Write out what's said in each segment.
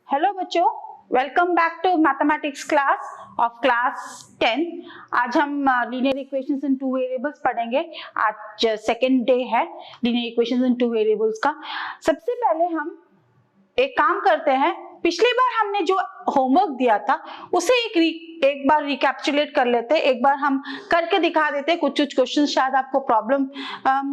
Hello बच्चों, welcome back to mathematics class of class 10। आज हम linear equations in two variables पढ़ेंगे। आज सेकेंड डे है linear equations in two variables का। सबसे पहले हम एक काम करते हैं, पिछली बार हमने जो होमवर्क दिया था उसे एक बार रिकैप्चुलेट कर लेते हैं, एक बार हम करके दिखा देते हैं। कुछ क्वेश्चन शायद आपको प्रॉब्लम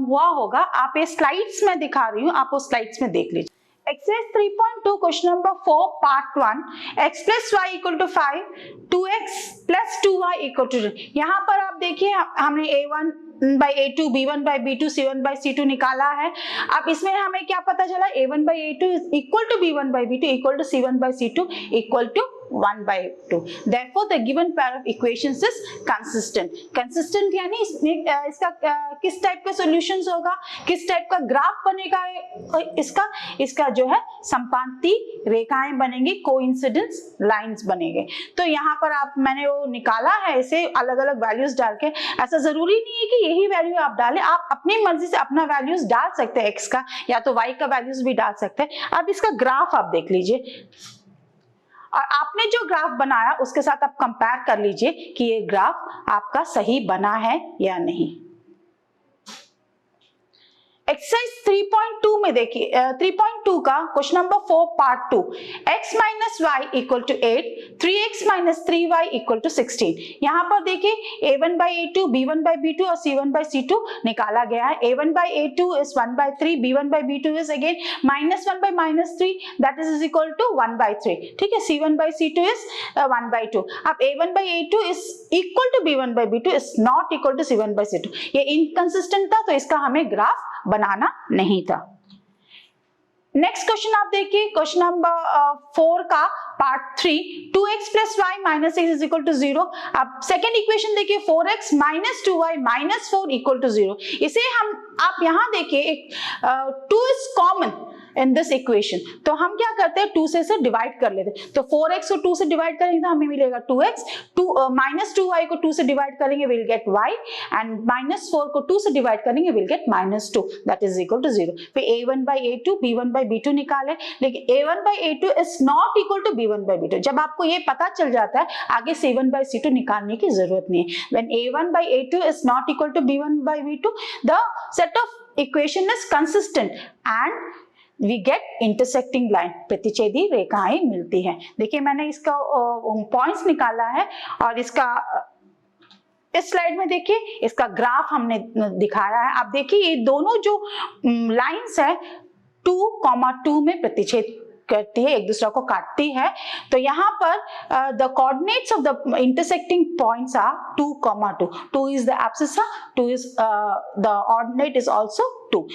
हुआ होगा। आप ये स्लाइड्स में दिखा रही हूँ, आप वो स्लाइड्स में देख लीजिए। Exercise 3.2 question number 4 part 1 x plus y equal to 5 2x plus 2y equal to 0। यहाँ पर आप देखिए हमने a1 by a2 b1 by b2 c1 by c2 निकाला है। अब इसमें हमें क्या पता चला, a1 by a2 is equal to b1 by b2 equal to c1 by c2 equal to 1 by 2। Therefore, the given pair of equations is consistent। Consistent यानी इसका किस टाइप का सॉल्यूशंस होगा, किस टाइप का ग्राफ बनेगा इसका जो है संपाती रेखाएं बनेंगी, कोइंसिडेंस लाइंस बनेंगे। तो यहाँ पर मैंने वो निकाला है, इसे अलग अलग वैल्यूज डाल के। ऐसा जरूरी नहीं है कि यही वैल्यू आप डालें, आप अपनी मर्जी से अपना वैल्यूज डाल सकते हैं, एक्स का या तो वाई का वैल्यूज भी डाल सकते हैं। अब इसका ग्राफ आप देख लीजिए और आपने जो ग्राफ बनाया उसके साथ आप कंपेयर कर लीजिए कि ये ग्राफ आपका सही बना है या नहीं। एक्सरसाइज 3.2 में देखिए 3.2 का question number 4 part 2 x minus y equal to 8 3x minus 3y equal to 16। यहाँ पर देखिए a1 by a2 b1 by b2 और c1 by c2 निकाला गया है। a1 by a2 is 1 by 3, b1 by b2 is again minus 1 by minus 3 that is equal to 1 by 3। ठीक है, c1 by c2 is 1 by 2। अब a1 by a2 is equal to b1 by b2 is not equal to c1 by c2। ये inconsistent था तो इसका हमें graph बनाना नहीं था। नेक्स्ट क्वेश्चन आप देखिए क्वेश्चन नंबर 4 का part 3 2x plus y minus 6 is equal to 0। अब सेकेंड इक्वेशन देखिए 4x minus 2y minus 4 equal to 0। इसे आप यहां देखिए 2 is common in this equation, तो हम क्या करते हैं 2 से इसे डिवाइड कर लेते हैं। तो 4x को 2 से डिवाइड करेंगे तो हमें मिलेगा 2x, minus 2y को 2 से डिवाइड करेंगे will get y and minus 4 को 2 से डिवाइड करेंगे will get minus 2 that is equal to 0। फिर a1 by a2 b1 by b2 निकाले, लेकिन a1 by a2 is not equal to b1 by b2। जब आपको ये पता चल जाता है आगे c1 by c2 निकालने की जरूरत नहीं है। when a1 by a2 is not equal to b1 by b2 the set of equation is consistent and we get intersecting line, प्रतिच्छेदी रेखाएं मिलती हैं। देखिए मैंने इसका पॉइंट्स निकाला है और इसका इस स्लाइड में देखिए इसका ग्राफ हमने दिखाया है। आप देखिए ये दोनों जो लाइंस है 2,2 में प्रतिच्छेद करती है, एक दूसरा को काटती है। तो यहाँ पर the coordinates of the intersecting points are 2,2। 2 is the abscissa, 2 is the ordinate is also 2।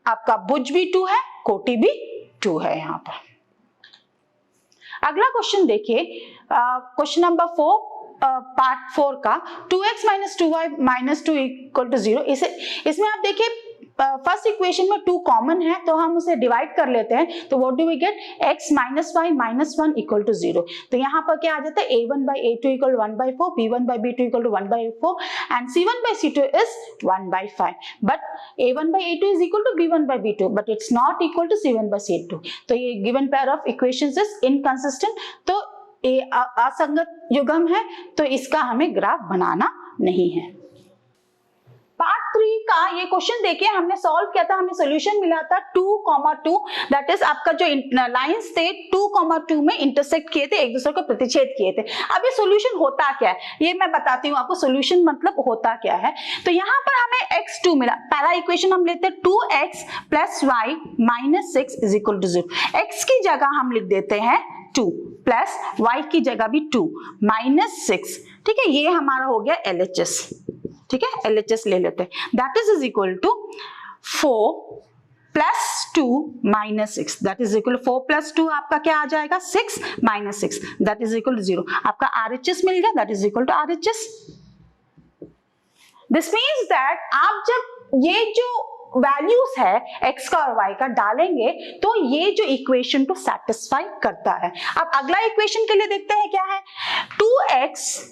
आपका भुज भी 2 है, कोटि भी 2 है। यहाँ पर अगला क्वेश्चन देखिए क्वेश्चन नंबर 4 पार्ट 4 का 2x minus 2y minus 2 equal to 0। इसमें आप देखिए फर्स्ट इक्वेशन में 2 कॉमन है तो हम उसे डिवाइड कर लेते हैं। तो what do we get, x minus y minus 1 equal to 0। तो यहाँ पर क्या आ जाता है a1 by a2 equal to 1 by 4, b1 by b2 equal to 1 by 4 and c1 by c2 is 1 by 5। but a1 by a2 is equal to b1 by b2 but it's not equal to c1 by c2। तो ये given pair of equations is inconsistent, तो ये असंगत युग्म है, तो इसका हमें ग्राफ बनाना नहीं है। पार्ट 3 का ये क्वेश्चन देखिए हमने सॉल्व किया था, हमें सॉल्यूशन मिला था 2,2 दैट इज आपका जो लाइंस थे 2,2 में इंटरसेक्ट किए थे, एक दूसरे को प्रतिच्छेद किए थे। अब ये सॉल्यूशन होता क्या है ये मैं बताती हूँ आपको, सॉल्यूशन मतलब होता क्या है। तो यहाँ पर हमें x2 मिला, पहला इक्वेशन हम लेते हैं 2x plus y minus 6 is equal to 0। x की जगह हम लिख देते हैं 2 प्लस y की जगह भी 2 माइनस 6। ठीक है, ये हमारा हो गया LHS। ठीक है, LHS ले लेते हैं, that is equal to 4 plus 2 minus 6 that is equal 4 plus 2 आपका क्या आ जाएगा 6 minus 6 that is equal to 0। आपका RHS मिल गया, that is equal to RHS। This means that आप जब ये जो वैल्यूज है x का और y का डालेंगे तो ये जो इक्वेशन को सेटिस्फाई करता है। अब अगला इक्वेशन के लिए देखते हैं क्या है, 2x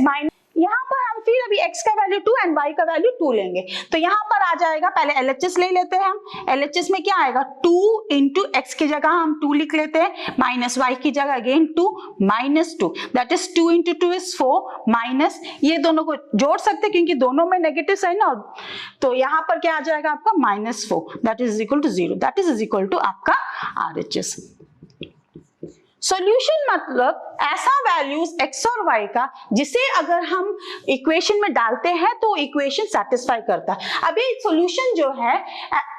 माइनस, यहाँ पर हम फिर अभी x का वैल्यू 2 एंड y का वैल्यू 2 लेंगे तो यहाँ पर आ जाएगा, पहले LHS ले लेते हैं हम। LHS में क्या आएगा, 2 इंटू एक्स की जगह हम 2 लिख लेते हैं, माइनस y की जगह again 2 minus 2, that is 2 into 2 is 4 minus, ये दोनों को जोड़ सकते हैं क्योंकि दोनों में नेगेटिव साइन ना, तो यहाँ पर क्या आ जाएगा आपका -4, that is equal to 0, that is equal to आपका RHS। सॉल्यूशन मतलब ऐसा वैल्यूज x और y का जिसे अगर हम इक्वेशन में डालते हैं तो इक्वेशन सेटिस्फाई करता है। अब ये सॉल्यूशन जो है,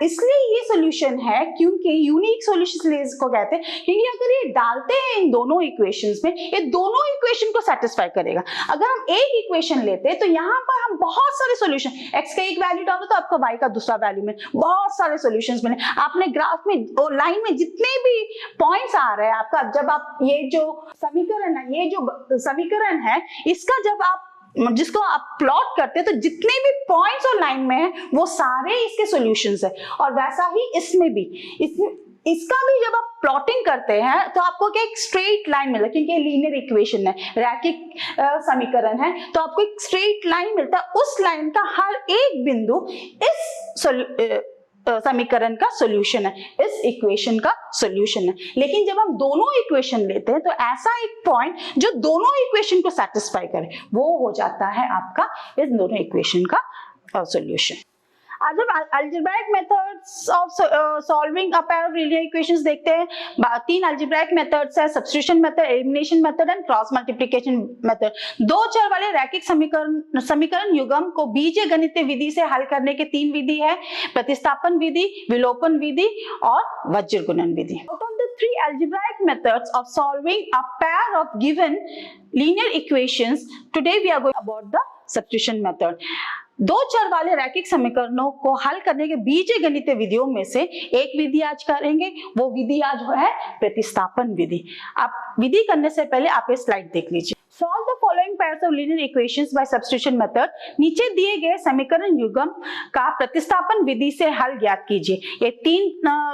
इसलिए ये सॉल्यूशन है क्योंकि यूनिक सॉल्यूशन इसको कहते हैं, क्योंकि अगर ये डालते हैं इन दोनों इक्वेशंस में, ये दोनों इक्वेशन को सेटिस्फाई करेगा। अगर हम एक इक्वेशन लेते हैं तो यहाँ पर हम बहुत सारे सॉल्यूशन, x का एक वैल्यू डालो तो आपको y का दूसरा वैल्यू में बहुत सारे सॉल्यूशंस मिले। आपने ग्राफ में और लाइन में जितने भी पॉइंट्स आ रहे हैं आपका, जब आप ये जो समीकरण है, ये जो समीकरण है, इसका जब आप जिसको आप प्लॉट करते हैं तो जितने भी पॉइंट्स और लाइन में है वो सारे इसके सॉल्यूशंस है। और वैसा ही इसमें भी, इसका भी जब आप प्लॉटिंग करते हैं तो आपको क्या एक स्ट्रेट लाइन मिलता है, क्योंकि लीनियर इक्वेशन है, रैखिक समीकरण है, तो आपको एक स्ट्रेट लाइन मिलता है। उस लाइन का हर एक बिंदु इस समीकरण का सॉल्यूशन है, इस इक्वेशन का सॉल्यूशन है। लेकिन जब हम दोनों इक्वेशन लेते हैं तो ऐसा एक पॉइंट जो दोनों इक्वेशन को सेटिस्फाई करे वो हो जाता है आपका इस दोनों इक्वेशन का सॉल्यूशन। आज हम algebraic methods of solving a pair of linear equations देखते हैं। 3 अलजेब्राइक मेथड्स है, substitution method, elimination method and cross multiplication method. 2 चर वाले रैखिक समीकरण युग्म को बीजगणितीय विधि से हल करने के 3 विधि है, प्रतिस्थापन विधि, विलोपन विधि और वज्र गुणन विधि। Out of the 3 algebraic methods of solving a pair of given linear equations, today we are going about the substitution method। 2 चर वाले रैखिक समीकरणों को हल करने के बीजगणितीय विधियों में से एक विधि आज करेंगे, वो विधि आज है प्रतिस्थापन विधि। आप विधि करने से पहले आप ये स्लाइड देख लीजिए। Solve the following pairs of linear equations by substitution method। नीचे दिए गए समीकरण युग्म का प्रतिस्थापन विधि से हल ज्ञात कीजिए। ये 3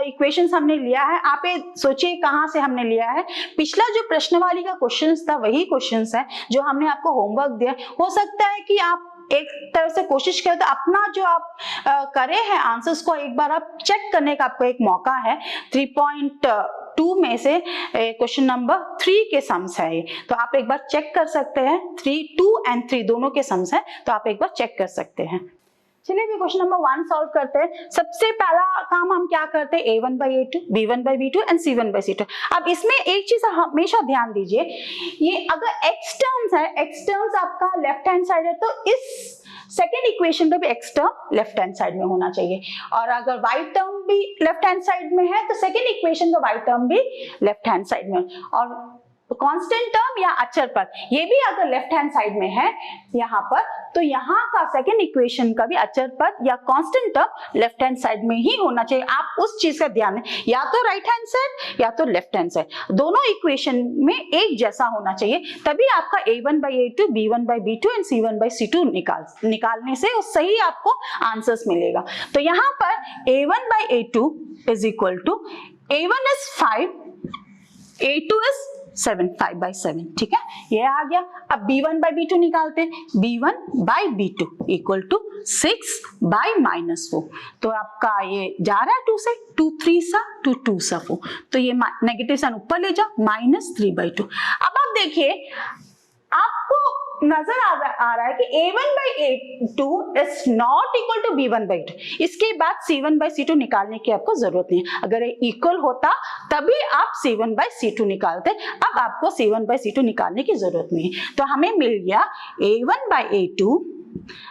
इक्वेशंस हमने लिया है, आप ये सोचिए कहाँ से हमने लिया है। पिछला जो प्रश्नवाली का क्वेश्चंस था वही क्वेश्चंस है जो हमने आपको होमवर्क दिया। हो सकता है कि आप एक तरह से कोशिश करें तो अपना जो आप करे हैं आंसर्स को एक बार आप चेक करने का आपको एक मौका है। 3.2 में से क्वेश्चन नंबर 3 के सम्स है ये, तो आप एक बार चेक कर सकते हैं। 2 एंड 3 दोनों के सम्स हैं, तो आप एक बार चेक कर सकते हैं। चलिए भी क्वेश्चन नंबर 1 सॉल्व करते हैं। सबसे पहला काम हम क्या करते हैं, a1/a2, b1/b2 एंड c1/c2। अब इसमें एक चीज हमेशा ध्यान दीजिए, ये अगर x टर्म्स है, x टर्म्स आपका लेफ्ट हैंड साइड है तो इस सेकेंड इक्वेशन का भी x term left hand side में होना चाहिए, और अगर y टर्म भी लेफ्ट हैंड साइड में है तो सेकेंड इक्वेशन का y टर्म भी लेफ्ट हैंड साइड में, और कांस्टेंट टर्म या अचर पद ये भी अगर लेफ्ट हैंड साइड में है यहाँ पर, तो यहाँ का सेकेंड इक्वेशन का भी अचर पद या constant term left hand side में ही होना चाहिए। आप उस चीज का ध्यान दें, या तो राइट हैंड साइड या तो लेफ्ट हैंड साइड, दोनों इक्वेशन में एक जैसा होना चाहिए, तभी आपका a1/a2, b1/b2 एंड c1/c2 निकालने से उस सही आपको आंसर्स मिलेगा। तो यहाँ पर a1/a2 is equal to, a1 is 5, a2 is 7, 5/7, ठीक है, ये आ गया। अब b1/b2 निकालते हैं, b1/b2 इक्वल टू 6/-4, तो आपका ये जा रहा है 2 से, 2 3 सा 2 2 सा 4, तो ये नेगेटिव साइन ऊपर ले जाओ, -3/2। अब आप देखिए, आपको नजर आ रहा है कि a1/a2 is not equal to b1/2, इसके बाद c1/c2 निकालने की आपको जरूरत नहीं है। अगर ये इक्वल होता तभी आप c1/c2 निकालते, अब आपको c1/c2 निकालने की जरूरत नहीं है। तो हमें मिल गया a1/a2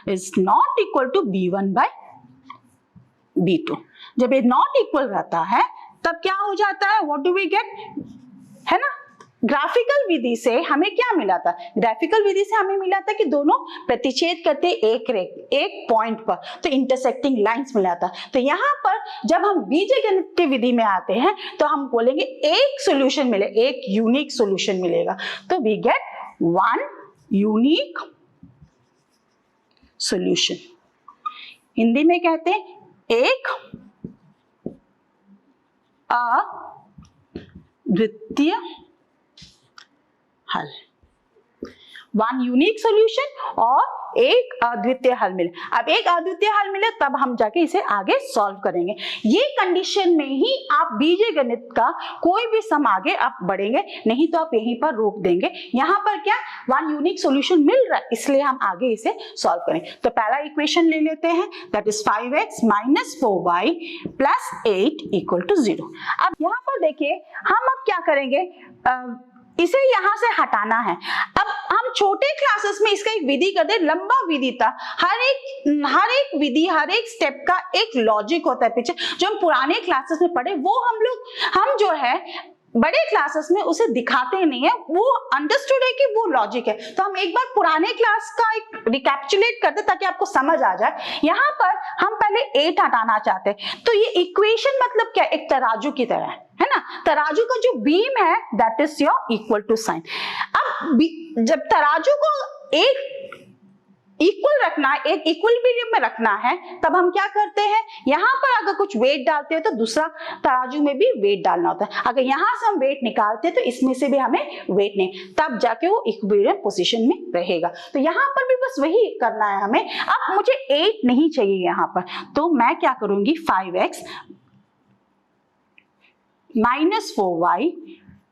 is not equal to b1/b2। जब ये नॉट इक्वल रहता है तब क्या हो जाता है, व्हाट डू वी गेट, है ना। ग्राफिकल विधि से हमें क्या मिला था, ग्राफिकल विधि से हमें मिला था कि दोनों प्रतिच्छेद करते एक पॉइंट पर, तो इंटरसेक्टिंग लाइंस मिला था। तो यहाँ पर जब हम बीजगणितीय विधि में आते हैं तो हम बोलेंगे एक सॉल्यूशन मिले, एक यूनिक सॉल्यूशन मिलेगा, तो we get 1 unique solution. Hindi में कहते हैं एक अद्वितीय हल, 1 यूनिक सॉल्यूशन और एक अद्वितीय हल मिले। अब एक अद्वितीय हल मिले तब हम जाके इसे आगे सॉल्व करेंगे। ये कंडीशन में ही आप बीजगणित का कोई भी सम आगे आप बढ़ेंगे, नहीं तो आप यहीं पर रोक देंगे। यहाँ पर क्या वन यूनिक सॉल्यूशन मिल रहा है, इसलिए हम आगे इसे सॉल्व करेंगे। तो पहला इक्वेशन ले लेते हैं, that is 5x minus 4y plus 8 equal to 0। अब यहाँ पर देखिए हम अब क्या करेंगे, इसे यहां से हटाना है। अब हम छोटे क्लासेस में इसका एक विधि कर दे, लंबा विधि था, हर एक विधि हर एक स्टेप का एक लॉजिक होता है पीछे, जो हम पुराने क्लासेस में पढ़े वो हम जो है बड़े क्लासेस में उसे दिखाते नहीं है, वो अंडरस्टूड है कि वो लॉजिक है। तो हम एक बार पुराने क्लास का एक रिकैप्चुलेट करते ताकि आपको समझ आ जाए। यहाँ पर हम पहले 8 हटाना चाहते हैं, तो ये इक्वेशन मतलब क्या, एक तराजू की तरह है ना। तराजू का जो बीम है that is your equal to sign. अब जब तराजू को एक इक्वल रखना है, एक इक्विलिब्रियम में रखना है, तब हम क्या करते हैं, यहां पर अगर कुछ वेट डालते हैं तो दूसरा तराजू में भी वेट डालना होता है। अगर यहां से हम वेट निकालते हैं तो इसमें से भी हमें वेट नहीं, तब जाके वो इक्विलिब्रियम पोजीशन में रहेगा। तो यहां पर भी बस वही करना है हमें। अब मुझे 8 नहीं चाहिए यहां पर, तो मैं क्या करूंगी, 5x माइनस 4y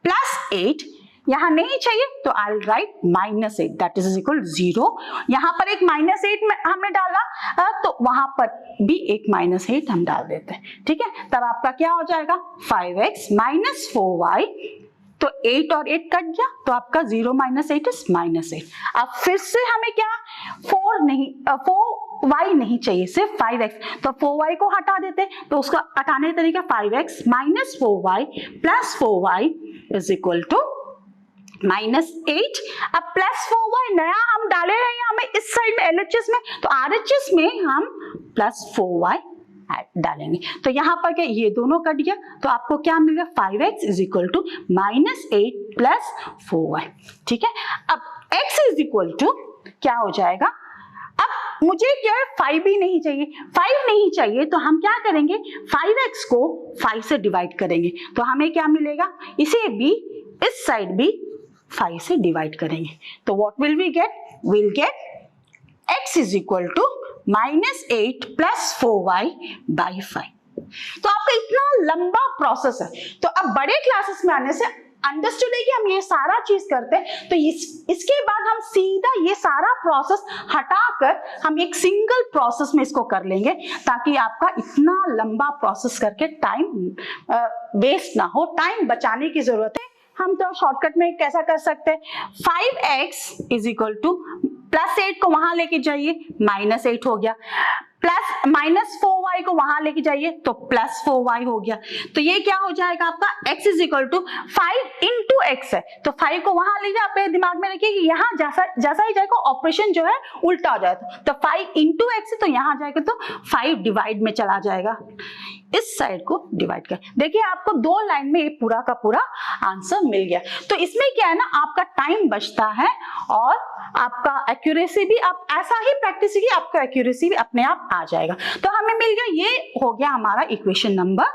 प्लस 8, यहां नहीं चाहिए तो I will write minus 8 that is equal 0। यहां पर एक माइनस 8 हमने डाला, तो वहां पर भी एक माइनस 8 हम डाल देते हैं, ठीक है। तब आपका क्या हो जाएगा, 5x माइनस 4y, तो 8 और 8 कट गया, तो आपका 0 माइनस 8 इज माइनस 8। अब फिर से हमें क्या, 4y नहीं चाहिए, सिर्फ 5x, तो 4y को हटा देते, तो उसका हटाने का तरीका 5x minus 4y plus 4y is equal to minus 8। अब प्लस 4y नया हम डाले हैं हमें इस साइड में LHS में, तो RHS में हम प्लस 4y डालेंगे। तो यहाँ पर क्या, ये दोनों कट गया, तो आपको क्या मिलेगा, 5x is equal to minus 8 plus 4y, ठीक है। अब x इज इक्वल टू क्या हो जाएगा, अब मुझे क्या है, 5 भी नहीं चाहिए, 5 नहीं चाहिए, तो हम क्या करेंगे, 5x को 5 से डिवाइड करेंगे, तो हमें क्या मिलेगा, इसे भी इस साइड भी 5 से डिवाइड करेंगे, तो what will we get, will get x is equal to minus 8 plus 4y by 5। तो आपका इतना लंबा प्रोसेस है, तो अब बड़े क्लासेस में आने से अंडरस्टूड है कि हम ये सारा चीज करते हैं, तो इसके बाद हम सीधा ये सारा प्रोसेस हटाकर हम एक सिंगल प्रोसेस में इसको कर लेंगे, ताकि आपका इतना लंबा प्रोसेस करके टाइम वेस्ट ना हो, टाइम बचाने की जरूरत है। हम तो शॉर्टकट में कैसा कर सकते हैं, 5x is equal two plus 8 को वहां लेके जाइए, माइनस 8 हो गया, प्लस माइनस 4y को वहां लेके जाइए तो प्लस 4y हो गया। तो ये क्या हो जाएगा आपका, x is equal to 5 into x है, तो 5 को वहां ले जाए, अपने दिमाग में रखिए कि यहाँ जैसा ही जाएगा ऑपरेशन जो है उल्टा हो जाएगा, तो 5 इंटू एक्स है, तो यहाँ जाएगा तो 5 डिवाइड में चला जाएगा, इस साइड को डिवाइड कर। देखिए आपको 2 लाइन में ये पूरा का पूरा आंसर मिल गया। तो इसमें क्या है ना, आपका टाइम बचता है और आपका एक्यूरेसी भी, आप ऐसा ही प्रैक्टिस कीजिए, आपका एक्यूरेसी भी अपने आप आ जाएगा। तो हमें मिल गया, ये हो गया हमारा इक्वेशन नंबर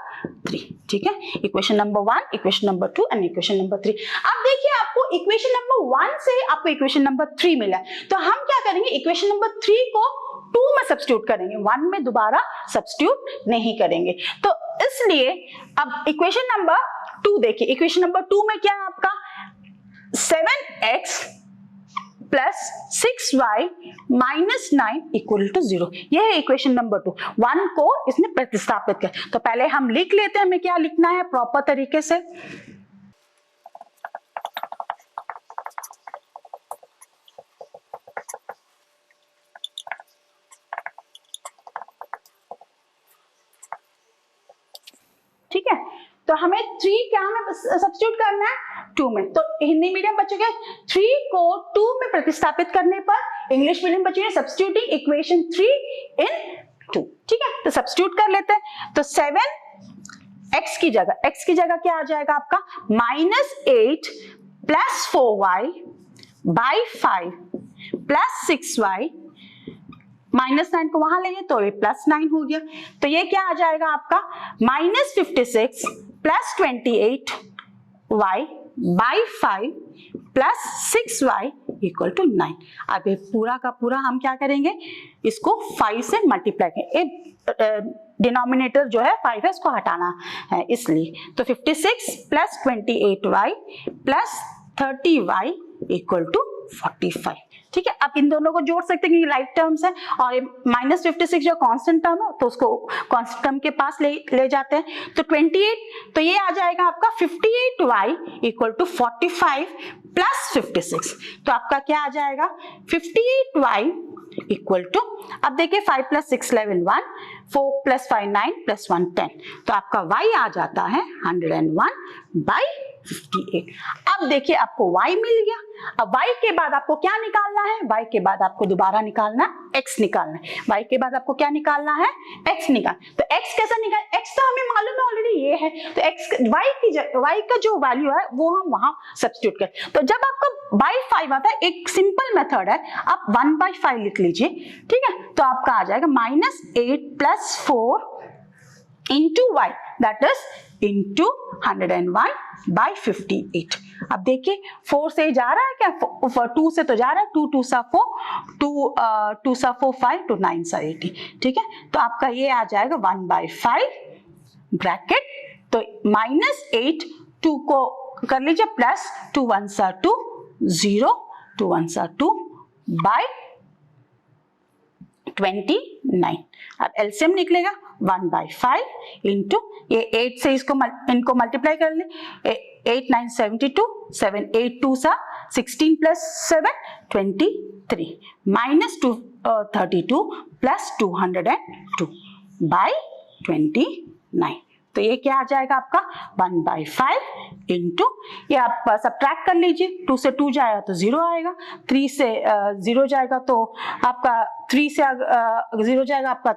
3, ठीक है। Equation number 1, equation number 2 and equation number 3। अब देखिए आपको इक्वेशन नंबर 1 से आपको इक्वेशन नंबर 3 मिला, तो हम क्या करेंगे, इक्वेशन नंबर 3 को 2 में सब्स्टिट्यूट करेंगे, 1 में दोबारा सब्स्टिट्यूट नहीं करेंगे। तो इसलिए अब इक्वेशन नंबर 2 देखिए, इक्वेशन नंबर 2 में क्या है आपका, 7x plus 6y minus 9 equal to 0, यह है इक्वेशन नंबर 2। 1 को इसमें प्रतिस्थापित कर, तो पहले हम लिख लेते हैं हमें क्या लिखना है प्रॉपर तरीके से। ठीक है, तो हमें 3 क्या में सब्स्टिट्यूट करना है, 2 में। तो हिंदी मीडियम बच्चों के 3 को 2 में प्रतिस्थापित करने पर इंग्लिश मीडियम बच्चों ने सब्स्टिट्यूटिंग इक्वेशन 3 इन 2, ठीक है। तो सब्स्टिट्यूट कर लेते हैं, तो 7 x की जगह क्या आ जाएगा आपका, minus 8 plus 4y by 5 plus 6y, minus 9 को वहां लेंगे तो ये प्लस 9 हो गया, तो ये क्या आ जाएगा आपका, minus 56 plus 28y by 5 plus 6y equal to 9। अब ये पूरा का पूरा हम क्या करेंगे, इसको 5 से मल्टीप्लाई करेंगे। डिनोमिनेटर जो है 5 है, इसको हटाना है इसलिए। तो 56 plus 28y plus 30y equal to 45। ठीक है, अब इन दोनों को जोड़ सकते हैं क्योंकि राइट टर्म्स है, और माइनस 56 जो कांस्टेंट टर्म है तो उसको कांस्टेंट टर्म के पास ले जाते हैं। तो 28, तो ये आ जाएगा आपका 58y इक्वल टू 45 प्लस 56। तो आपका क्या आ जाएगा 58y इक्वल टू, अब देखिए 5 प्लस 6 11 1, 4 प्लस 5 9 प्लस 1 10। तो आपका y आ जाता है 101/58। अब देखिए आपको y मिल गया। अब y के बाद आपको क्या निकालना है, y के बाद आपको दोबारा निकालना है x निकालना है। y के बाद आपको क्या निकालना है, x निकाल। तो x कैसा निकाल, x तो हमें मालूम है ऑलरेडी ये है, तो x y का जो वैल्यू है वो हम वहां सब्स्टिट्यूट करें। तो जब आपका by 5 आता है, एक सिंपल मेथड है, आप 1/5 लिख लीजिए। ठीक है, तो आपका आ जाएगा -8 plus 4 into y, that is into 101/58। अब देखिए 4 से जा रहा है क्या, 2 से तो जा रहा है, 2 2 सा 4, 2 सा 4 5, 2 9 सा 80। ठीक है, तो आपका ये आ जाएगा 1/5 ब्रैकेट, तो -8, 2 को कर लीजिए प्लस 2 1 सा 2 0, 2 1 सा 2 बाय 29। अब एलसीएम निकलेगा 1/5 इंटू ये 8 से इनको मल्टीप्लाई कर ले, 8 9 72, 7 8 2 सा 16 प्लस 7 23 माइनस 32 प्लस 202 बाय 29। तो ये क्या आ जाएगा आपका 1/5 इंटू, ये आप सब्ट्रैक्ट कर लीजिए, 2 से 2 जाएगा तो 0 आएगा, 3 से 0 जाएगा तो आपका 3 से 0 जाएगा, आपका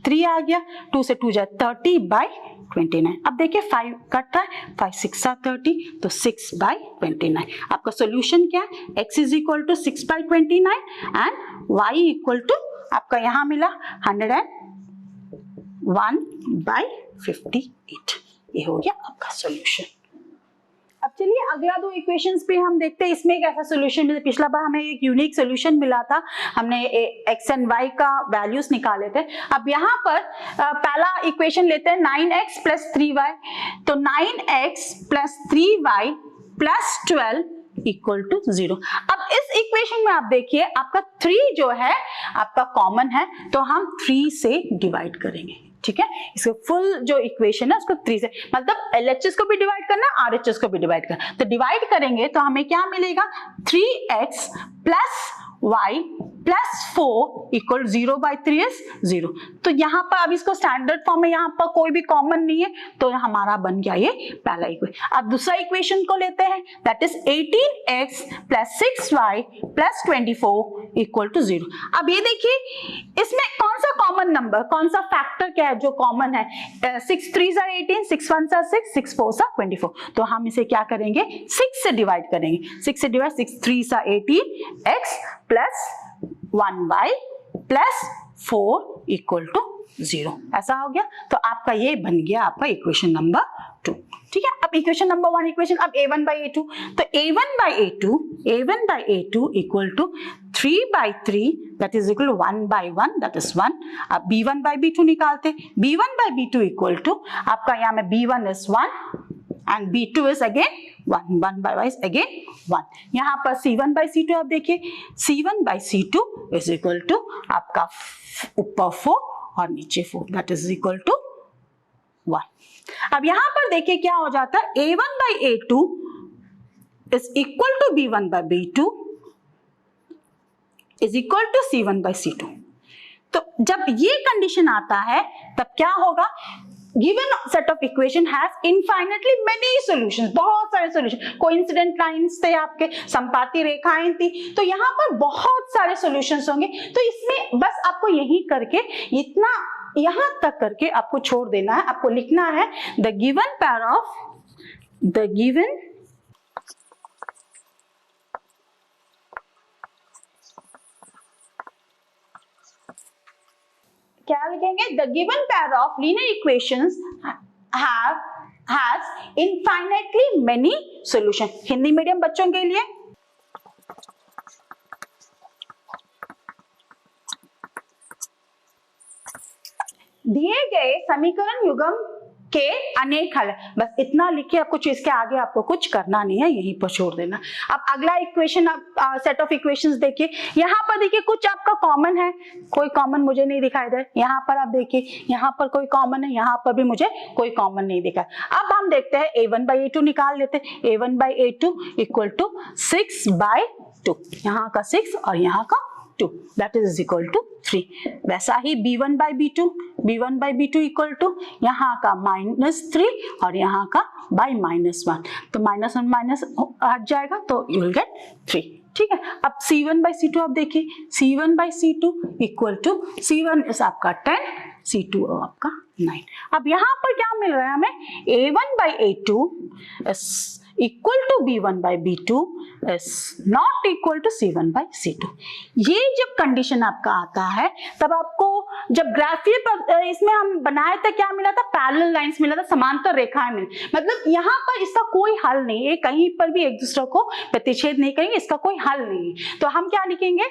3 आ गया, 2 से 2 जाए 30/29। अब देखिए 5 कट रहा है, 5 6 30, तो 6/29। आपका सोल्यूशन क्या है, x is equal to 6/29 and y equal to आपका यहाँ मिला 101/58। ये हो गया आपका सोल्यूशन। अब चलिए अगला दो इक्वेशंस पे हम देखते हैं, इसमें एक ऐसा सोल्यूशन मिला, पिछला बार हमें एक यूनिक सोल्यूशन मिला था, हमने x एंड y का वैल्यूज निकाले थे। अब यहाँ पर पहला इक्वेशन लेते हैं 9x प्लस 3y, तो 9x plus 3y plus 12 equal to 0। अब इस इक्वेशन में आप देखिए आपका 3 जो है आपका कॉमन है, तो हम 3 से डिवाइड करेंगे। ठीक है, इसको फुल जो इक्वेशन है उसको 3 से, मतलब LHS को भी डिवाइड करना, RHS को भी डिवाइड करना, तो डिवाइड करेंगे तो हमें क्या मिलेगा 3x plus y plus 4 equal 0/3 is 0। तो यहाँ पर अब इसको स्टैंडर्ड फॉर्म में, यहाँ पर कोई भी कॉमन नहीं है, तो हमारा बन गया ये पहला इक्वेशन। अब दूसरा इक्वेशन को लेते हैं, that is 18x plus 6y plus 24 equal to 0। अब ये देखिए इसमें कौन सा कॉमन नंबर, कौन सा फैक्टर क्या है जो कॉमन है, 6 3 18, 6 1 6, 6 4 24। तो हम इसे क्या करेंगे 6 से डिवाइड करेंगे, 6 से divide, 6 3 18, x plus 1y plus 4 equal to 0, ऐसा हो गया। तो आपका ये बन गया आपका इक्वेशन नंबर 2। ठीक है, अब इक्वेशन नंबर 1 इक्वेशन, अब a1/a2, तो a1/a2 equal to 3/3 that is equal to 1/1 that is 1। अब b1/b2 निकालते, b1/b2 इक्वल टू आपका यहाँ में b1 is 1 and b2 is again 1, 1/y is again 1। यहाँ पर c1/c2 आप देखिए, c1/c2 is equal to आपका ऊपर 4 और नीचे 4 that is equal to 1। अब यहाँ पर देखिए क्या हो जाता है, a1/a2 is equal to b1/b2 is equal to c1/c2। तो जब ये कंडीशन आता है तब क्या होगा, given set of equation has infinitely many solutions, बहुत सारे solution, कोइंसिडेंट लाइंस थे आपके, संपाती रेखाएं थी, तो यहाँ पर बहुत सारे solutions होंगे। तो इसमें बस आपको यही करके इतना यहाँ तक करके आपको छोड़ देना है, आपको लिखना है the given pair of the given क्या लिखेंगे, the given pair of linear equations has infinitely many solutions। Hindi medium बच्चों के लिए दिए गए समीकरण युग्म के अनेक हल, बस इतना लिखिए, आपको इसके आगे आपको कुछ करना नहीं है, यहीं पर छोड़ देना। अब अगला इक्वेशन, सेट ऑफ इक्वेशंस देखिए, यहाँ पर देखिए कुछ आपका कॉमन है, कोई कॉमन मुझे नहीं दिखाई दे, यहाँ पर आप देखिए यहाँ पर कोई कॉमन है, यहाँ पर भी मुझे कोई कॉमन नहीं दिखा। अब हम देखते हैं a1/a2 निकाल लेते हैं। a1/a2 इक्वल टू 6/2, यहाँ का 6 और यहाँ का 2, that is equal to 3। वैसा ही b1/b2 इक्वल टू यहाँ का -3 और यहाँ का by -1, तो -1 माइनस हट जाएगा तो you will get 3। ठीक है, अब c1/c2 आप देखिए, c1/c2 इक्वल टू c1 इस आपका 10, c2 आपका 9। अब यहाँ पर क्या मिल रहा है हमें, a1/a2 equal to b1/b2 is not equal to c1/c2। ये जब कंडीशन आपका आता है तब आपको, जब ग्राफीय इसमें हम बनाए थे क्या मिला था, पैरेलल लाइंस मिला था, समांतर रेखाएं मिली, मतलब यहाँ पर इसका कोई हल नहीं है, कहीं पर भी एक दूसरे को प्रतिच्छेद नहीं करेंगे, इसका कोई हल नहीं है। तो हम क्या लिखेंगे,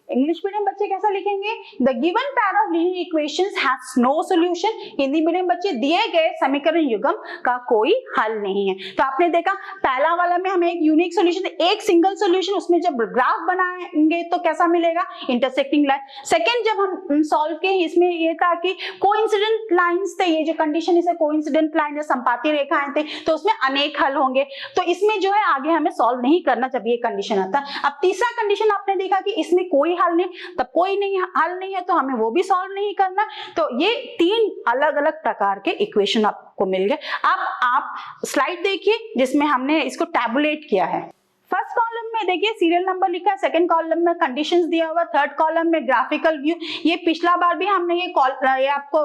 इंग्लिश मीडियम बच्चे कैसा लिखेंगे, the given pair of linear equations has no solution. Hindi medium बच्चे, दिए गए समीकरण युग्म का कोई हल नहीं है। तो आपने देखा पहला वाला में हमें एक यूनिक सॉल्यूशन, एक सिंगल सॉल्यूशन, उसमें जब ग्राफ बनाएंगे तो कैसा मिलेगा, इंटरसेक्टिंग लाइन। सेकंड जब हम सॉल्व किए, इसमें ये था कि कोइंसिडेंट लाइंस थे, ये जो कंडीशन इसे कोइंसिडेंट लाइन है, संपाती रेखाएं थे, तो उसमें अनेक हल होंगे। तो इसमें जो है आगे हमें सॉल्व नहीं करना जब ये कंडीशन आता है। अब तीसरा कंडीशन आपने देखा कि इसमें कोई हल नहीं, तब कोई नहीं हल नहीं है तो हमें वो भी सॉल्व नहीं करना। तो ये 3 अलग अलग प्रकार के इक्वेशन आपको मिल गए। अब आप स्लाइड देखिए जिसमें हमने इसको टैबुलेट किया है। फर्स्ट कॉलम में देखिए सीरियल नंबर लिखा है, सेकंड कॉलम में कंडीशंस दिया हुआ, थर्ड कॉलम में ग्राफिकल व्यू। ये पिछला बार भी हमने ये आपको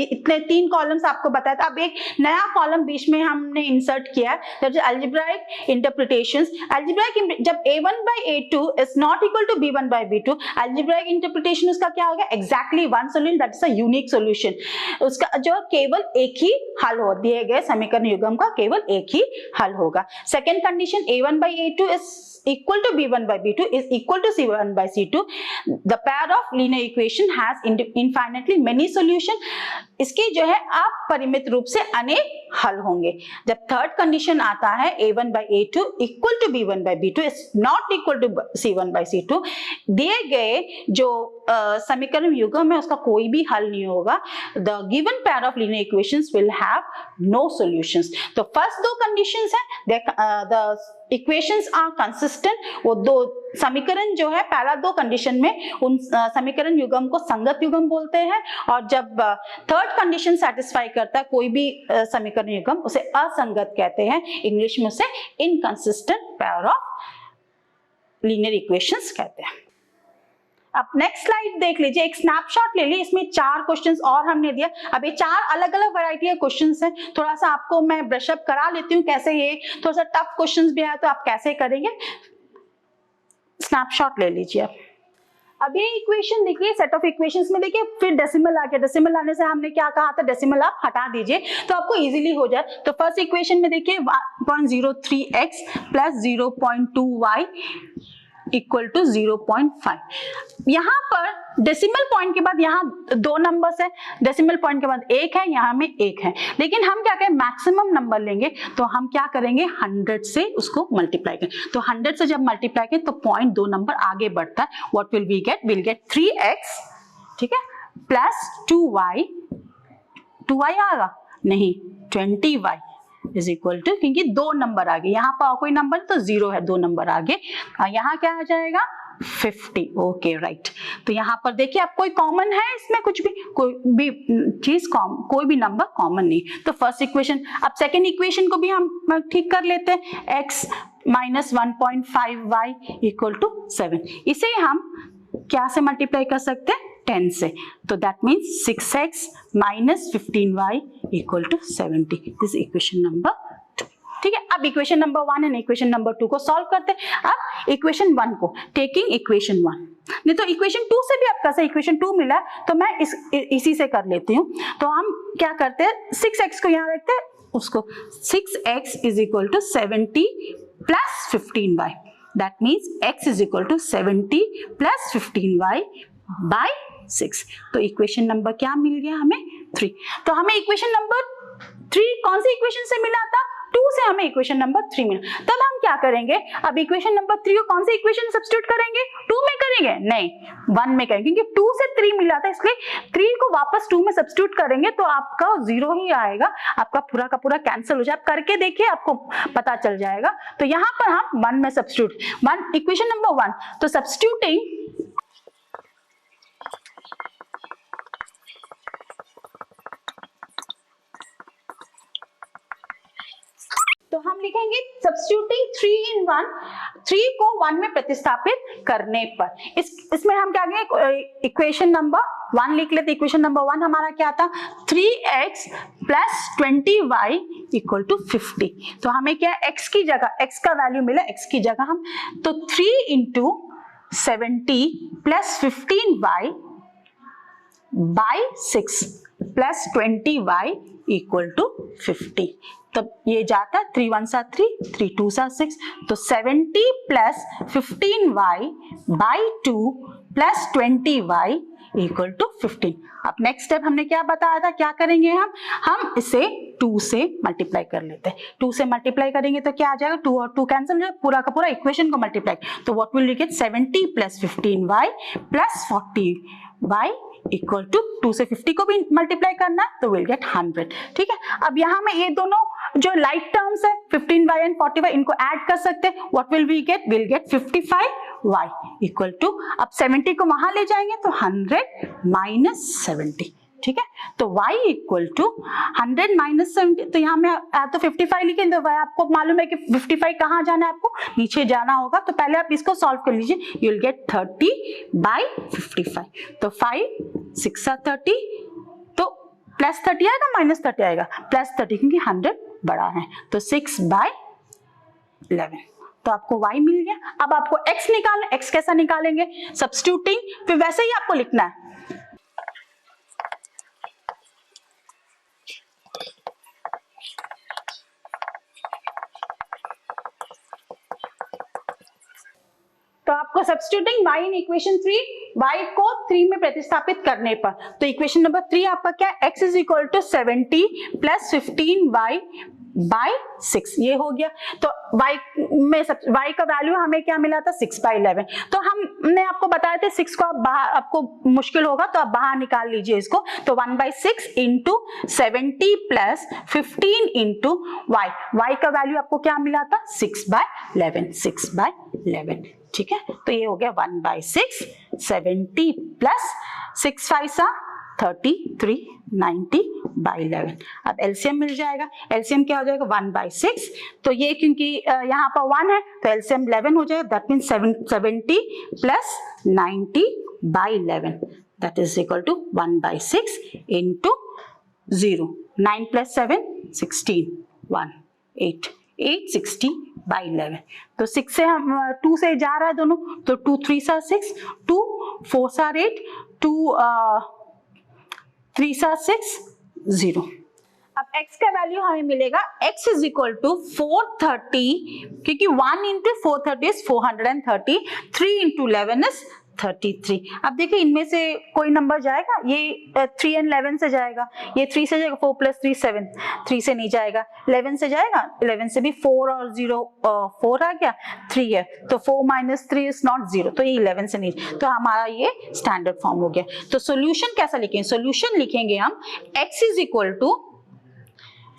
इतने 3 कॉलम्स आपको बताया था। अब एक नया कॉलम बीच में हमने इंसर्ट किया है, that is algebraic interpretations. Algebraic जब a1/a2 is not equal to b1/b2, algebraic interpretation उसका क्या होगा, exactly one solution, that is a unique solution. उसका जो केवल एक ही हल हो, दिए गए समीकरण युग्म का केवल एक ही हल होगा। Second condition, a1/a2 is equal to b1/b2 is equal to c1/c2, the pair of linear equation has infinitely many solution। इसकी जो है आप परिमित रूप से अनेक हल होंगे। जब थर्ड कंडीशन आता है a1/a2 equal to b1/b2 is not equal to c1/c2, दिए गए जो समीकरण युग्म है उसका कोई भी हल नहीं होगा। the given pair of linear equations will have no solutions। तो फर्स्ट 2 कंडीशंस है, the equations are consistent, वो 2 समीकरण जो है पहला 2 कंडीशन में उन समीकरण युग्म को संगत युग्म बोलते हैं, और जब थर्ड कंडीशन सेटिस्फाई करता है कोई भी समीकरण युग्म उसे असंगत कहते हैं, इंग्लिश में उसे inconsistent pair of linear equations कहते हैं। अब नेक्स्ट स्लाइड देख लीजिए, एक स्नैपशॉट ले ली, इसमें 4 क्वेश्चंस और हमने दिया। अब ये 4 अलग अलग वैरायटी के क्वेश्चंस हैं, थोड़ा सा आपको मैं ब्रशअप करा लेती हूँ कैसे, ये थोड़ा सा टफ क्वेश्चंस भी है तो आप कैसे करेंगे, स्नैपशॉट ले लीजिए। अब ये इक्वेशन देखिए, सेट ऑफ इक्वेशंस में देखिए फिर डेसिमल आ गया, डेसिमल आने से हमने क्या कहा था, डेसिमल आप हटा दीजिए तो आपको इजीली हो जाए। तो फर्स्ट इक्वेशन में देखिए 1.03x plus 0.2y equal to 0.5। यहाँ पर डेसिमल पॉइंट के बाद यहाँ 2 नंबर्स है, डेसिमल पॉइंट के बाद 1 है, यहाँ में 1 है, लेकिन हम क्या करें मैक्सिमम नंबर लेंगे तो हम क्या करेंगे 100 से उसको मल्टीप्लाई करें। तो 100 से जब मल्टीप्लाई करें तो पॉइंट 2 नंबर आगे बढ़ता है। What will we get, will get 3x, ठीक है, प्लस 2y आएगा नहीं 20y इज इक्वल टू, क्योंकि 2 नंबर आगे, यहाँ पर कोई नंबर तो 0 है, 2 नंबर आगे, यहाँ क्या आ जाएगा 50। Okay right. तो यहाँ पर देखिए आप कोई कॉमन है इसमें, कुछ भी कोई भी चीज कोई भी नंबर कॉमन नहीं। तो फर्स्ट इक्वेशन, अब सेकेंड इक्वेशन को भी हम ठीक कर लेते हैं, x minus 1.5y equal to 7। इसे हम क्या से मल्टीप्लाई कर सकते हैं, 10 से। तो that means 6x minus 15y equal to 70। This equation number 2। ठीक है, अब equation number 1 and equation number 2 को सॉल्व करते हैं। अब इक्वेशन 1 को टेकिंग इक्वेशन 1, नहीं तो इक्वेशन 2 से भी आपका से इक्वेशन 2 मिला तो मैं इसी से कर लेती हूँ। तो हम क्या करते हैं, 6x को यहाँ रखते हैं, उसको 6x is equal to 70 plus 15y, that means x is equal to 70 plus 15y by 6। तो इक्वेशन नंबर क्या मिल गया हमें, 3। तो हमें इक्वेशन नंबर 3 कौन सी इक्वेशन से मिला था, 2 से हमें इक्वेशन नंबर 3 मिला। तब हम क्या करेंगे, अब इक्वेशन नंबर 3 को कौन सी इक्वेशन सब्स्टिट्यूट करेंगे, 2 में करेंगे, नहीं 1 में करेंगे, क्योंकि 2 से 3 मिला था, इसलिए 3 को वापस 2 में सब्स्टिट्यूट करेंगे तो आपका 0 ही आएगा, आपका पूरा का पूरा कैंसिल हो जाए। आप करके देखिए, आपको पता चल जाएगा। तो यहाँ पर हम 1 में सब्स्टिट्यूट, इक्वेशन नंबर 1, तो सब्स्टिट्यूटिंग तो हम लिखेंगे सब्स्टिट्यूटिंग 3 in 1, 3 को 1 में प्रतिस्थापित करने पर, इसमें हम क्या करेंगे, इक्वेशन नंबर 1 लिख लेते। इक्वेशन नंबर 1 हमारा क्या था, 3x plus 20y equal to 50। तो हमें क्या, x की जगह, x का वैल्यू मिला, x की जगह हम, तो 3 into 70 plus 15y by 6 plus 20y equal to 50। तब ये जाता है 3 1 सा 3, 3 2 सा 6, तो 70 plus 15y by 2 plus 20y equal to 15। अब नेक्स्ट स्टेप हमने क्या बताया था, क्या करेंगे हम इसे 2 से मल्टीप्लाई कर लेते हैं। 2 से मल्टीप्लाई करेंगे तो क्या आ जाएगा, 2 और 2 कैंसिल हो जाएगा, पूरा का पूरा इक्वेशन को मल्टीप्लाई, तो what will you get, 70 plus 15y plus 40y equal to 2 से 50 को भी मल्टीप्लाई करना है तो विल गेट 100। ठीक है, अब यहाँ में ये दोनों जो लाइक टर्म्स है 15y एंड 40y, इनको ऐड कर सकते हैं। What will we get, will get 55y equal to, अब 70 को वहां ले जाएंगे तो 100 माइनस 70। ठीक है, तो y इक्वल टू 100 माइनस 70, तो यहाँ में तो 55 लिखे, तो आपको मालूम है कि 55 कहाँ जाना है, आपको नीचे जाना होगा, तो पहले आप इसको सॉल्व कर लीजिए, यू विल गेट 30 बाई 55। तो 5 6 30, तो प्लस 30 आएगा माइनस 30 आएगा, प्लस 30 क्योंकि 100 बड़ा है, तो 6 बाई 11, तो आपको y मिल गया। अब आपको x निकालना, x कैसा निकालेंगे, सब्स्टिट्यूटिंग, फिर वैसे ही आपको लिखना है। तो आपको सब्स्टिट्यूटिंग y इन इक्वेशन 3, y को 3 में प्रतिस्थापित करने पर, तो इक्वेशन नंबर 3 आपका क्या है, x is equal to 70 plus 15y by 6, ये हो गया। तो y में y का वैल्यू हमें क्या मिला था, 6 बाई 11। तो हमने आपको बताया था 6 को आप बाहर, आपको मुश्किल होगा तो आप बाहर निकाल लीजिए इसको, तो 1 by 6 into 70 plus 15 into y का वैल्यू आपको क्या मिला था, 6 बाई 11, 6 बाई 11। ठीक है, तो ये हो गया 1 बाई 6, 70 प्लस 6 5 सा 33, 90 बाई 11। अब एलसीएम मिल जाएगा, एलसीएम क्या हो जाएगा, 1 बाई 6, तो ये क्योंकि यहाँ पर 1 है तो एलसीएम 11 हो जाएगा, that means 70 plus 90 by 11, that is equal to 1 by 6 into 0, 9 प्लस 7 16, 1 8, 860 बाई 11। तो 6 से हम 2 से जा रहा है दोनों, तो 2 3 सा 6, 2 4 सा 8, 2 3 सा 6, 0। अब x का वैल्यू हमें मिलेगा, x इज इक्वल टू 430, क्योंकि 1 इंटू 430 इज 430, 3 इंटू 11 इज 33। अब देखिए इनमें से कोई नंबर जाएगा, ये 3 and 11 से जाएगा, ये 3 से जाएगा, 4 प्लस 3 7, 3 से नहीं जाएगा, 11 से जाएगा, 11 से भी 4 और 0 4 आ गया, 3 है, तो 4 माइनस 3 इज नॉट 0, तो ये 11 से नहीं, तो हमारा ये स्टैंडर्ड फॉर्म हो गया। तो सोल्यूशन कैसा लिखेंगे, सोल्यूशन लिखेंगे हम x is equal to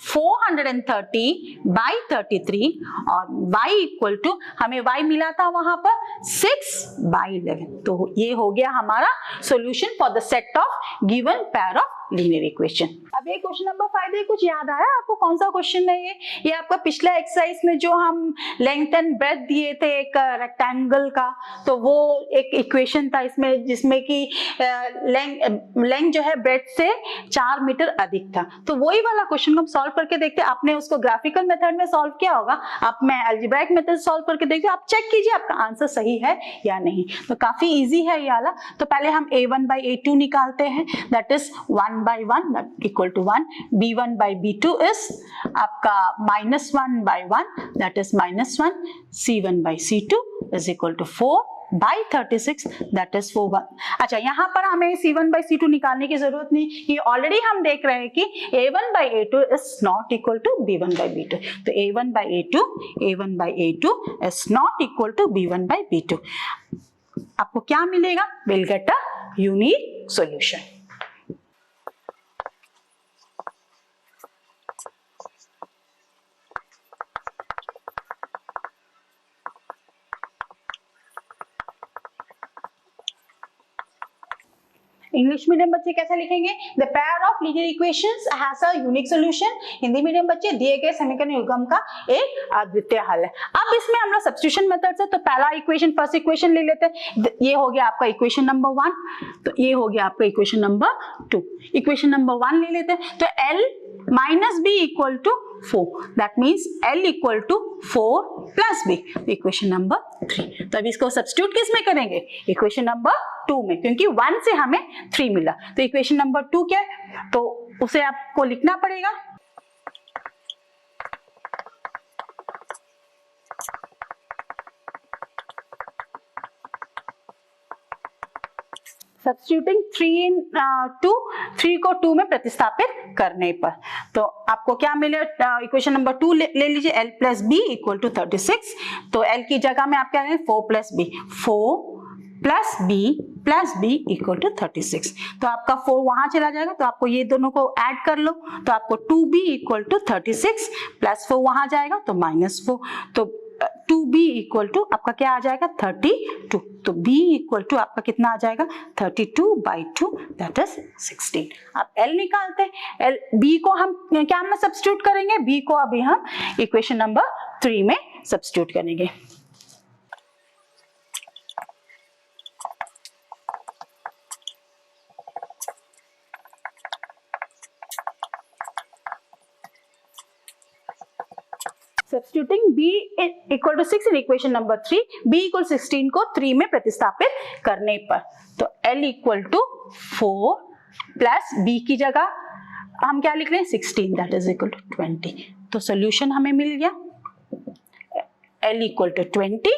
430 by 33 और y इक्वल टू, हमें y मिला था वहां पर 6 बाई 11, तो ये हो गया हमारा solution for the set of given pair of linear equation. अब ये क्वेश्चन नंबर 5 देखिए, कुछ याद आया आपको? कौन सा क्वेश्चन है ये आपका पिछला एक्सरसाइज में जो हम लेंथ एंड ब्रेथ दिए थे एक रेक्टेंगल का, तो वो एक इक्वेशन था इसमें जिसमें कि लेंथ जो है ब्रेथ से 4 मीटर अधिक था। तो वही वाला क्वेश्चन हम सॉल्व करके देखते हैं। आपने उसको ग्राफिकल मेथड में सॉल्व किया होगा, आप मैं अलजेब्राइक मेथड सॉल्व करके देखते आप चेक कीजिए आपका आंसर सही है या नहीं। तो काफी इजी है ये वाला। तो पहले हम a1/a2 निकालते हैं, that is 1/1 that equal to 1, b1/b2 is आपका -1/1 that is -1, c1/c2 is equal to 4/36 that is 4। अच्छा, यहाँ पर हमें c1/c2 निकालने की जरूरत नहीं, ये ऑलरेडी हम देख रहे हैं कि a1/a2 is not equal to b1/b2। तो a1/a2 is not equal to b1/b2। आपको क्या मिलेगा? Will get a unique solution. English medium बच्चे कैसे लिखेंगे? The pair of linear equations has a unique solution. Hindi medium बच्चे दिए गए समीकरण युग्म का एक अद्वितीय हल है। अब इसमें हम लोग सब्स्टिट्यूशन मेथड से, तो पहला इक्वेशन फर्स्ट इक्वेशन ले लेते हैं। ये हो गया आपका इक्वेशन नंबर 1, तो ये हो गया आपका इक्वेशन नंबर 2। इक्वेशन नंबर 1 ले लेते हैं, तो L minus B equal to 4, that means L equal to 4 plus B, equation number 3। तो अब इसको सब्स्टिट्यूट किस में करेंगे? इक्वेशन नंबर 2 में, क्योंकि 1 से हमें 3 मिला। तो इक्वेशन नंबर 2 क्या है? तो उसे आपको लिखना पड़ेगा सब्स्टिट्यूटिंग 3 in 2, 3 को 2 में प्रतिस्थापित करने पर। तो आपको क्या मिले? इक्वेशन नंबर 2 ले लीजिए, L plus B equal to 36। तो L की जगह में आप क्या लेंगे? 4 plus B, 4 plus B equal to 36। तो आपका 4 वहां चला जाएगा, तो आपको ये दोनों को ऐड कर लो, तो आपको 2b इक्वल टू 36 प्लस 4 वहां जाएगा तो -4, तो 2b इक्वल टू आपका क्या आ जाएगा? 32। तो b इक्वल टू आपका कितना आ जाएगा? 32/2 दैट इज 16। अब l निकालते हैं। b को हम क्या में सब्स्टिट्यूट करेंगे? b को अभी हम इक्वेशन नंबर 3 में सब्स्टिट्यूट करेंगे। Substituting b equal to 6 in equation number 3, b equal 16 को 3 में प्रतिस्थापित करने पर, तो L equal to 4 plus b की जगह हम क्या लिख रहे हैं? 16 that is equal to 20। तो सोल्यूशन हमें मिल गया L equal to 20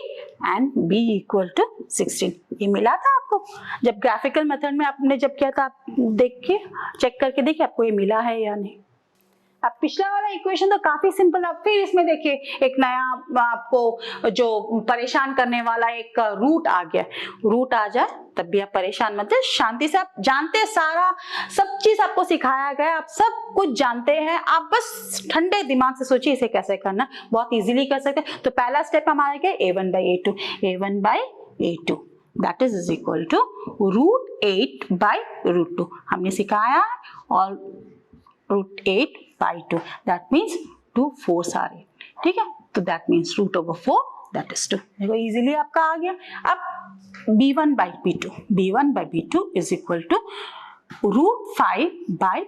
and b equal to 16। ये मिला था आपको जब ग्राफिकल मेथड में आपने जब किया था, आप देखिए चेक करके देखिए आपको ये मिला है या नहीं। अब पिछला वाला इक्वेशन तो काफी सिंपल। अब फिर इसमें देखिए एक नया आपको जो परेशान करने वाला एक रूट आ गया। रूट आ जाए तब भी आप परेशान मत, शांति से, आप जानते हैं सारा सब चीज आपको सिखाया गया, आप सब कुछ जानते हैं, आप बस ठंडे दिमाग से सोचिए इसे कैसे करना, बहुत इजीली कर सकते हैं। तो पहला स्टेप हमारा क्या है? a1/a2, a1/a2 that is equal to √8/√2 हमने सिखाया है, और √8/2 that means 2 4s are 8, ठीक है? तो that means √4 that is 2। देखो इजीली आपका आ गया। अब b1/b2 is equal to √5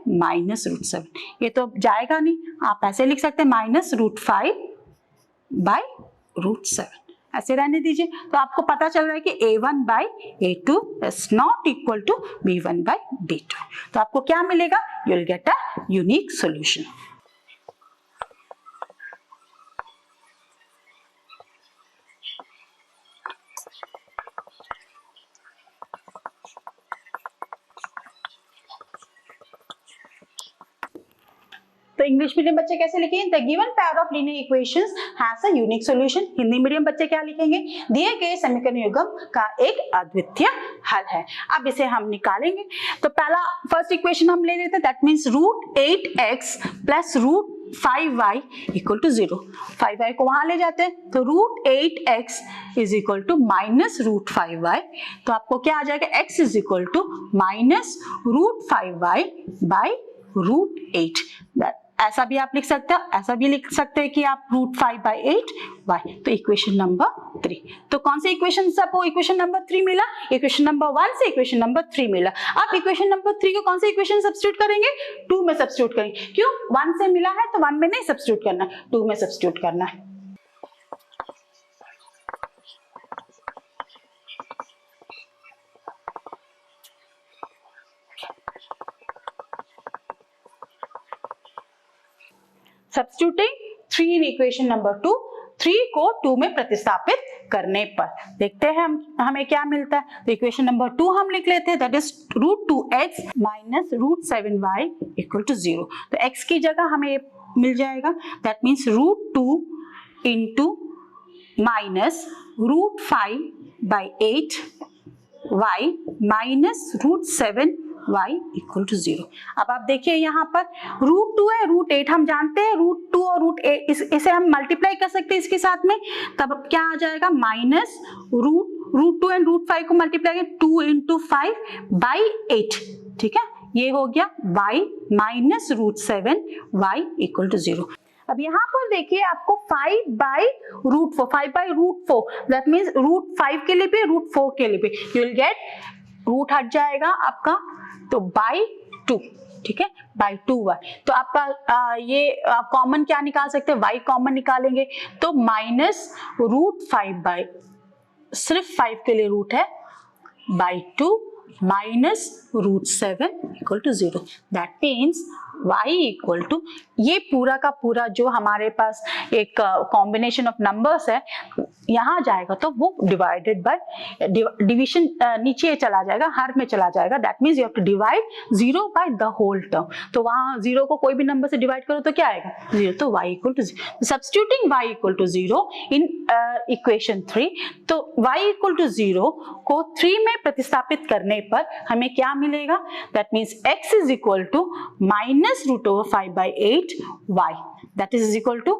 -√7। ये तो जाएगा नहीं, आप ऐसे लिख सकते हैं -√5/√7, ऐसे रहने दीजिए। तो आपको पता चल रहा है कि a1/a2 is not equal to b1/b2। तो आपको क्या मिलेगा? You'll get a unique solution। तो इंग्लिश मीडियम बच्चे कैसे लिखेंगे? The given pair of linear equations has a unique solution. Hindi medium बच्चे क्या लिखेंगे? दिए गए समीकरण युग्म का एक अद्वितीय हल है। अब इसे हम निकालेंगे। तो पहला फर्स्ट इक्वेशन हम ले लेते हैं, that means √8x plus 5y equal to 0। 5y को वहां ले जाते हैं तो √8x is equal to minus √5y। तो आपको क्या आ जाएगा, x is equal to minus √5y by √8। ऐसा भी आप लिख सकते हो, ऐसा भी लिख सकते हैं कि आप √5/8y। तो इक्वेशन नंबर 3। तो कौन से इक्वेशन से आपको इक्वेशन नंबर 3 मिला? इक्वेशन नंबर 1 से इक्वेशन नंबर 3 मिला। आप इक्वेशन नंबर 3 को कौन से इक्वेशन सब्स्टिट्यूट करेंगे? 2 में सब्स्टिट्यूट करेंगे। क्यों? 1 से मिला है तो 1 में नहीं सब्स्टिट्यूट करना, 2 में सब्स्टिट्यूट करना है। सब्स्टिट्यूटिंग 3 इन इक्वेशन नंबर 2, 3 को 2 में प्रतिस्थापित करने पर देखते हैं हमें क्या मिलता है। तो इक्वेशन नंबर 2 हम लिख लेते हैं, that is √2x minus √7y equal to 0। तो x की जगह हमें ये मिल जाएगा, that means √2 into minus √5/8 y minus √7y equal to 0। अब आप देखिए यहाँ पर √2 है, √8 हम जानते हैं, √2 और √8 इसे हम मल्टीप्लाई कर सकते हैं इसके साथ में, तब क्या आ जाएगा माइनस √2 एंड √5 को मल्टीप्लाई करें 2 इंटू 5/8। ठीक है, ये हो गया y minus √7y equal to 0। अब यहाँ पर देखिए आपको 5/√4 दैट मीन्स √5 के लिए भी √4 के लिए भी यू विल गेट रूट हट जाएगा आपका, तो बाई 2। ठीक है, बाई 2y। तो आपका ये आप कॉमन क्या निकाल सकते हैं, y कॉमन निकालेंगे तो माइनस √5 सिर्फ 5 के लिए रूट है बाई 2 माइनस √7 इक्वल टू 0। दैट मीन्स y इक्वल टू ये पूरा का पूरा जो हमारे पास एक कॉम्बिनेशन ऑफ नंबर्स है यहाँ जाएगा तो वो डिवाइडेड बाय डिवीजन नीचे चला जाएगा, हर में चला जाएगा। That means you have to divide 0 by the whole term. तो वहां 0 को कोई भी नंबर से डिवाइड करो तो क्या आएगा 0, तो y equal to 0। Substituting y equal to 0 in equation 3, तो y इक्वल टू 0 को 3 में प्रतिस्थापित करने पर हमें क्या मिलेगा, that means x is equal to minus √5/8y, that is equal to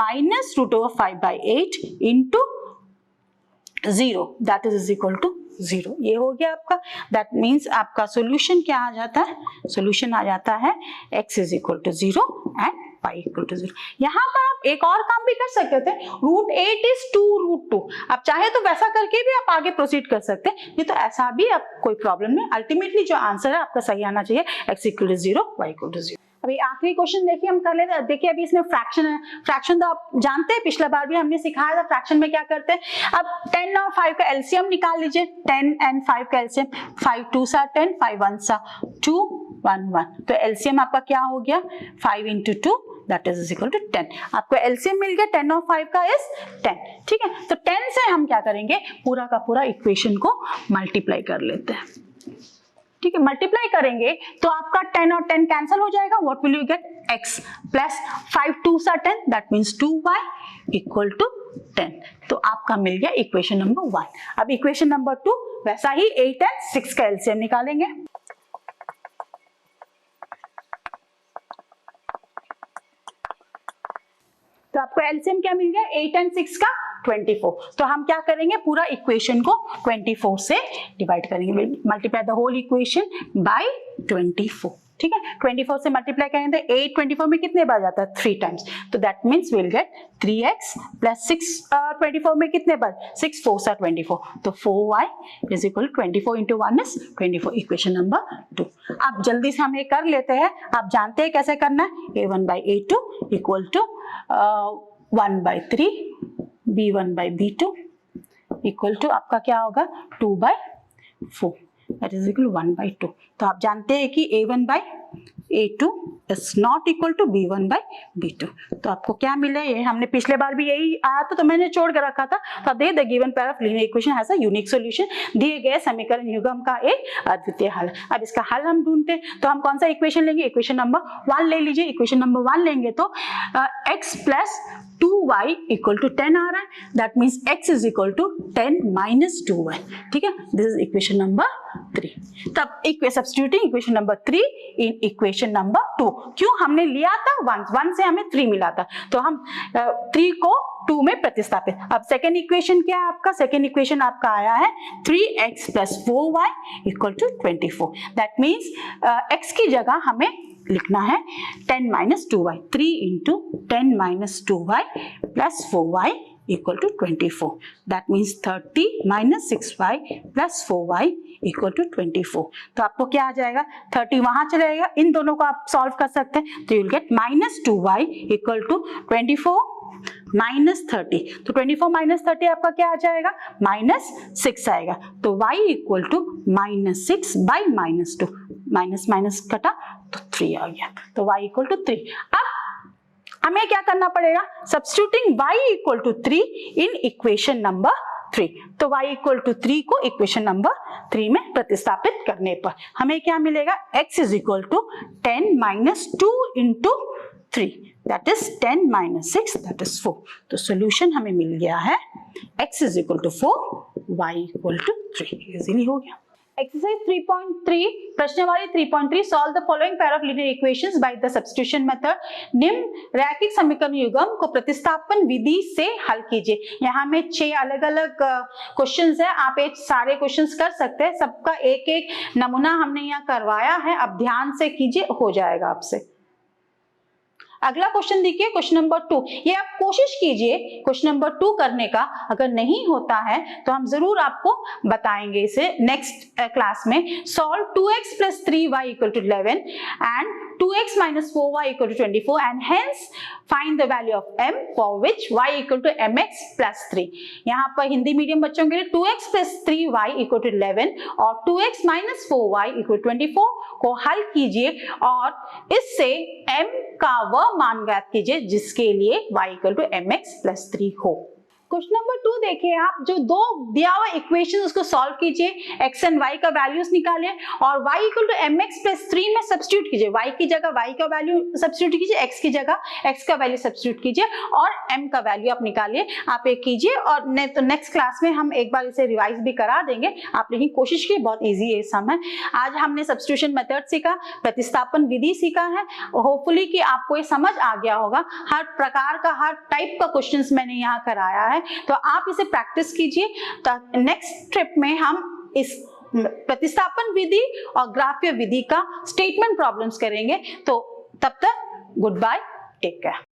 minus √5/8 into 0, that is equal to 0। ये हो गया आपका। दैट मीन्स आपका सोल्यूशन क्या आ जाता है, सोल्यूशन आ जाता है x is equal to 0 and y equal to 0। यहाँ पर आप एक और काम भी कर सकते थे, √8 इज 2√2। आप चाहे तो वैसा करके भी आप आगे प्रोसीड कर सकते हैं, नहीं तो ऐसा भी आप कोई प्रॉब्लम नहीं। अल्टीमेटली जो आंसर है आपका सही आना चाहिए, x equal to 0 y equal to 0। अभी आखिरी क्वेश्चन देखिए हम कर लेते हैं। देखिए अभी इसमें फ्रैक्शन है, फ्रैक्शन तो आप जानते हैं, पिछला बार भी हमने सिखाया था फ्रैक्शन में क्या करते हैं। अब 10 और 5 का एलसीएम निकाल लीजिए, 10 एंड 5 का एलसीएम, 5 2 सा 10, 5 1 सा 2 1 1। तो एलसीएम आपका क्या हो गया 5 into 2 that is equal to 10। आपको एलसीएम मिल गया 10 और 5 का इज 10। ठीक है, तो 10 से हम क्या करेंगे, पूरा का पूरा इक्वेशन को मल्टीप्लाई कर लेते हैं। ठीक है, मल्टीप्लाई करेंगे तो आपका 10 और 10 कैंसिल हो जाएगा। What will you gate, x plus 5 2 सा 10 that means 2y equal to 10। तो आपका मिल गया इक्वेशन नंबर 1। अब इक्वेशन नंबर 2 वैसा ही 8 एंड 6 का एलसीएम निकालेंगे। तो आपको एलसीएम क्या मिल गया 8 एंड 6 का 24। तो हम क्या करेंगे, पूरा इक्वेशन को 24 से डिवाइड करेंगे, multiply the whole equation by 24। ठीक है, 24 से मल्टीप्लाई करेंगे तो 8 24 में कितने बार जाता है 3 टाइम्स, तो that means will get 3x plus 6 24 में कितने बार 6 4 सा 24, तो 4y is equal 24 into 1 is 24, equation number 2। आप जल्दी से हम ये कर लेते हैं, आप जानते हैं कैसे करना है। a1/a2 equal to 1/3 b1/b2 equal to आपका क्या होगा 2/4 दैट इज इक्वल 1/2। तो आप जानते हैं कि a1/a2 is not equal to b1/b2। तो आपको क्या मिला, ये हमने पिछले बार भी यही आया था तो मैंने छोड़ कर रखा था। तो the the given pair of linear equation has a unique solution, दिए गए समीकरण युग्म का एक अद्वितीय हल। अब इसका हल हम ढूंढते हैं, तो हम कौन सा इक्वेशन लेंगे, इक्वेशन नंबर 1 ले लीजिए। इक्वेशन नंबर 1 लेंगे तो x plus 2y equal to 10 आ रहा है, that means x is equal to 10 माइनस 2y। ठीक है, दिस इज इक्वेशन नंबर 3। तब substituting equation number 3 in equation number 2। क्यों? हमने लिया था 1 से हमें 3 मिला था, तो हम 3 को 2 में प्रतिस्थापित। अब सेकेंड इक्वेशन क्या है आपका? सेकेंड इक्वेशन आपका आया है 3x + 4y = 24। That means x की जगह हमें लिखना है 10 - 2y, 3 × 10 - 2y + 4y = 24। That means 30 - 6y + 4y = 24। तो आपको क्या आ जाएगा? 30 वहां चलेगा, इन दोनों को आप सॉल्व कर सकते हैं, तो यू विल गेट -2y = 24 - 30। तो 24 - 30 आपका क्या आ जाएगा? -6 आएगा। तो y = -6/-2, माइनस कटा तो 3 आ गया, तो y = 3। अब हमें क्या करना पड़ेगा? Substituting y = 3 in equation number 3। तो y = 3 को इक्वेशन नंबर 3 में प्रतिस्थापित करने पर हमें क्या मिलेगा? x = 10 - 2 × 3, that is 10 - 6, that is 4। तो सॉल्यूशन हमें मिल गया है x = 4, y = 3। इजीली हो गया। Exercise 3.3 प्रश्नवाली 3.3 solve the following pair of linear equations by the substitution method. निम्न रैखिक समीकरण युग्म को प्रतिस्थापन विधि से हल कीजिए। यहाँ में 6 अलग-अलग क्वेश्चंस है, आप एक सारे क्वेश्चंस कर सकते हैं, सबका एक-एक नमूना हमने यहाँ करवाया है, अब ध्यान से कीजिए, हो जाएगा आपसे। अगला क्वेश्चन देखिए, क्वेश्चन नंबर 2। ये आप कोशिश कीजिए क्वेश्चन नंबर 2 करने का, अगर नहीं होता है तो हम जरूर आपको बताएंगे इसे नेक्स्ट क्लास में। Solve 2x + 3y = 11 and 2x - 4y = 24 and hence find the value of m for which y = mx + 3। यहाँ पर हिंदी मीडियम बच्चों के लिए 2x + 3y = 11 और 2x - 4y = 24 को हल कीजिए और इससे m का वह मान ज्ञात कीजिए जिसके लिए y = mx + 3 हो। क्वेश्चन नंबर 2 देखिए, आप जो दो दिया हुआ इक्वेशन उसको सॉल्व कीजिए, x एंड y का वैल्यूज निकालिए और y = mx + 3 में सब्स्टिट्यूट कीजिए। y की जगह y का वैल्यू सब्स्टिट्यूट कीजिए, x की जगह x का वैल्यू सब्स्टिट्यूट कीजिए और m का वैल्यू आप निकालिए। आप एक कीजिए और नेक्स्ट क्लास में हम एक बार इसे रिवाइज भी करा देंगे, आप लेकिन कोशिश कीजिए, बहुत ईजी है सम है। आज हमने सब्स्टिट्यूशन मेथड सीखा, प्रतिस्थापन विधि सीखा है, होपफुली कि आपको ये समझ आ गया होगा। हर प्रकार का, हर टाइप का क्वेश्चंस मैंने यहाँ कराया है, तो आप इसे प्रैक्टिस कीजिए। नेक्स्ट ट्रिप में हम इस प्रतिस्थापन विधि और ग्राफ्य विधि का स्टेटमेंट प्रॉब्लम्स करेंगे। तो तब तक गुड बाय, टेक केयर।